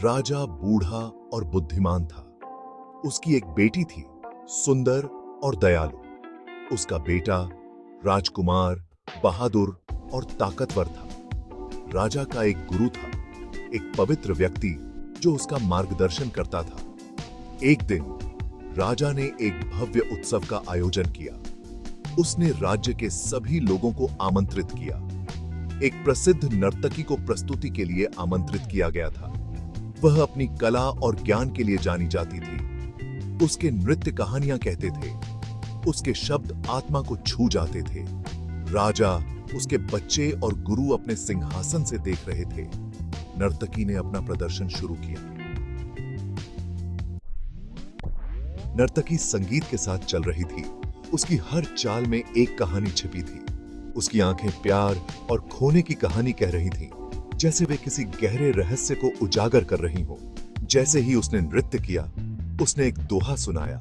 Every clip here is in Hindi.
राजा बूढ़ा और बुद्धिमान था। उसकी एक बेटी थी, सुंदर और दयालु। उसका बेटा राजकुमार बहादुर और ताकतवर था। राजा का एक गुरु था, एक पवित्र व्यक्ति जो उसका मार्गदर्शन करता था। एक दिन राजा ने एक भव्य उत्सव का आयोजन किया। उसने राज्य के सभी लोगों को आमंत्रित किया। एक प्रसिद्ध नर्तकी को प्रस्तुति के लिए आमंत्रित किया गया था। वह अपनी कला और ज्ञान के लिए जानी जाती थी। उसके नृत्य कहानियां कहते थे। उसके शब्द आत्मा को छू जाते थे। राजा, उसके बच्चे और गुरु अपने सिंहासन से देख रहे थे। नर्तकी ने अपना प्रदर्शन शुरू किया। नर्तकी संगीत के साथ चल रही थी। उसकी हर चाल में एक कहानी छिपी थी। उसकी आंखें प्यार और खोने की कहानी कह रही थीं, जैसे वे किसी गहरे रहस्य को उजागर कर रही हो। जैसे ही उसने नृत्य किया, उसने एक दोहा सुनाया,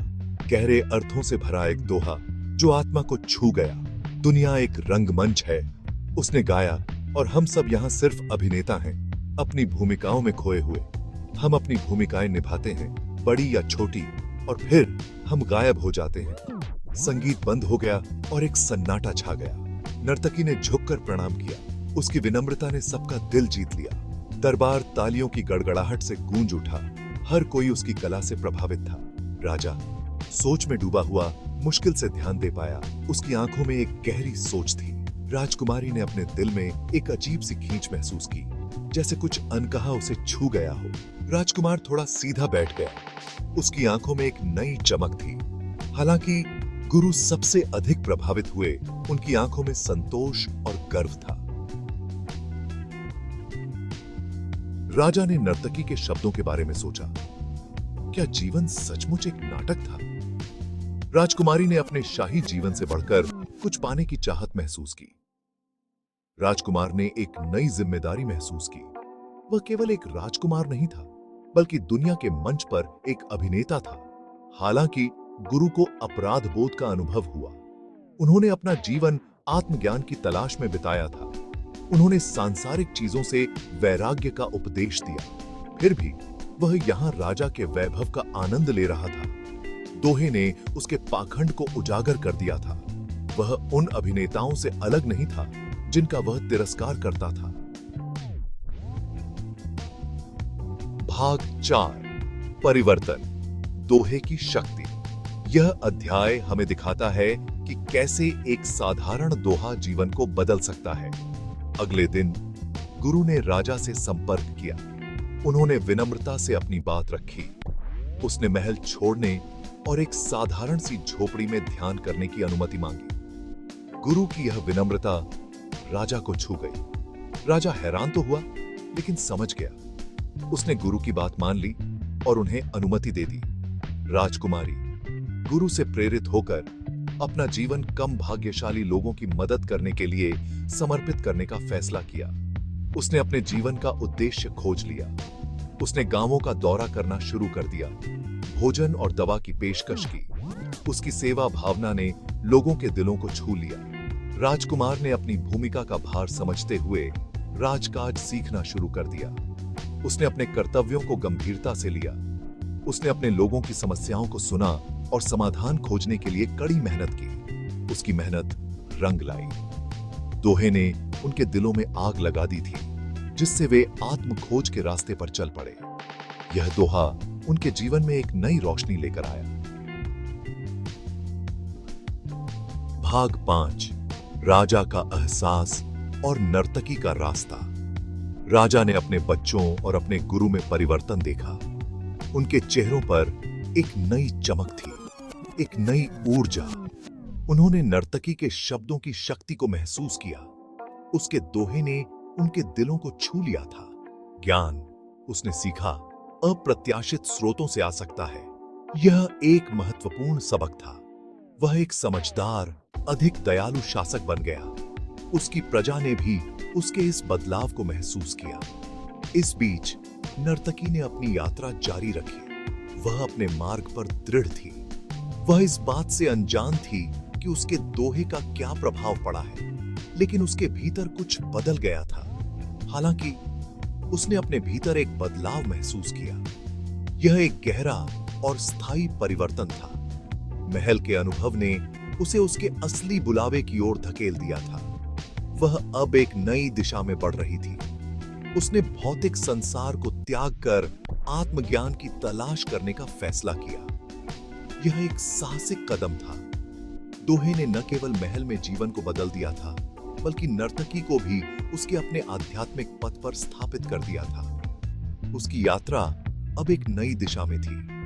गहरे अर्थों से भरा एक दोहा जो आत्मा को छू गया। दुनिया एक रंगमंच है, उसने गाया, और हम सब यहाँ सिर्फ अभिनेता हैं, अपनी भूमिकाओं में खोए हुए। हम अपनी भूमिकाएं निभाते हैं, बड़ी या छोटी, और फिर हम गायब हो जाते हैं। संगीत बंद हो गया और एक सन्नाटा छा गया। नर्तकी ने झुककर प्रणाम किया। उसकी विनम्रता ने सबका दिल जीत लिया। दरबार तालियों की गड़गड़ाहट से गूंज उठा। हर कोई उसकी कला से प्रभावित था। राजा सोच में डूबा हुआ मुश्किल से ध्यान दे पाया। उसकी आंखों में एक गहरी सोच थी। राजकुमारी ने अपने दिल में एक अजीब सी खींच महसूस की, जैसे कुछ अनकहा उसे छू गया हो। राजकुमार थोड़ा सीधा बैठ गया। उसकी आंखों में एक नई चमक थी। हालांकि गुरु सबसे अधिक प्रभावित हुए। उनकी आंखों में संतोष और गर्व था। राजा ने नर्तकी के शब्दों के बारे में सोचा। क्या जीवन सचमुच एक नाटक था? राजकुमारी ने अपने शाही जीवन से बढ़कर कुछ पाने की चाहत महसूस की। राजकुमार ने एक नई जिम्मेदारी महसूस की। वह केवल एक राजकुमार नहीं था, बल्कि दुनिया के मंच पर एक अभिनेता था। हालांकि गुरु को अपराध बोध का अनुभव हुआ। उन्होंने अपना जीवन आत्मज्ञान की तलाश में बिताया था। उन्होंने सांसारिक चीजों से वैराग्य का उपदेश दिया। फिर भी वह यहां राजा के वैभव का आनंद ले रहा था। दोहे ने उसके पाखंड को उजागर कर दिया था। वह उन अभिनेताओं से अलग नहीं था जिनका वह तिरस्कार करता था। भाग 4, परिवर्तन, दोहे की शक्ति। यह अध्याय हमें दिखाता है कि कैसे एक साधारण दोहा जीवन को बदल सकता है। अगले दिन गुरु ने राजा से संपर्क किया। उन्होंने विनम्रता से अपनी बात रखी। उसने महल छोड़ने और एक साधारण सी झोपड़ी में ध्यान करने की अनुमति मांगी। गुरु की यह विनम्रता राजा को छू गई। राजा हैरान तो हुआ, लेकिन समझ गया। उसने गुरु की बात मान ली और उन्हें अनुमति दे दी। राजकुमारी गुरु से प्रेरित होकर अपना जीवन कम भाग्यशाली लोगों की मदद करने के लिए समर्पित करने का फैसला किया। उसने अपने जीवन का उद्देश्य खोज लिया। उसने गांवों का दौरा करना शुरू कर दिया, भोजन और दवा की पेशकश की। उसकी सेवा भावना ने लोगों के दिलों को छू लिया। राजकुमार ने अपनी भूमिका का भार समझते हुए राजकाज सीखना शुरू कर दिया। उसने अपने कर्तव्यों को गंभीरता से लिया। उसने अपने लोगों की समस्याओं को सुना और समाधान खोजने के लिए कड़ी मेहनत की। उसकी मेहनत रंग लाई। दोहे ने उनके दिलों में आग लगा दी थी, जिससे वे आत्म खोज के रास्ते पर चल पड़े। यह दोहा उनके जीवन में एक नई रोशनी लेकर आया। भाग 5, राजा का एहसास और नर्तकी का रास्ता। राजा ने अपने बच्चों और अपने गुरु में परिवर्तन देखा। उनके चेहरों पर एक नई चमक थी, एक नई ऊर्जा। उन्होंने नर्तकी के शब्दों की शक्ति को महसूस किया। उसके दोहे ने उनके दिलों को छू लिया था। ज्ञान, उसने सीखा, अप्रत्याशित स्रोतों से आ सकता है। यह एक महत्वपूर्ण सबक था। वह एक समझदार, अधिक दयालु शासक बन गया। उसकी प्रजा ने भी उसके इस बदलाव को महसूस किया। इस बीच नर्तकी ने अपनी यात्रा जारी रखी। वह अपने मार्ग पर दृढ़ थी। वह इस बात से अनजान थी कि उसके दोहे का क्या प्रभाव पड़ा है, लेकिन उसके भीतर कुछ बदल गया था। हालांकि उसने अपने भीतर एक बदलाव महसूस किया। यह एक गहरा और स्थायी परिवर्तन था। महल के अनुभव ने उसे उसके असली बुलावे की ओर धकेल दिया था। वह अब एक नई दिशा में बढ़ रही थी। उसने भौतिक संसार को त्याग कर आत्मज्ञान की तलाश करने का फैसला किया। यह एक साहसिक कदम था। दोहे ने न केवल महल में जीवन को बदल दिया था, बल्कि नर्तकी को भी उसके अपने आध्यात्मिक पथ पर स्थापित कर दिया था। उसकी यात्रा अब एक नई दिशा में थी।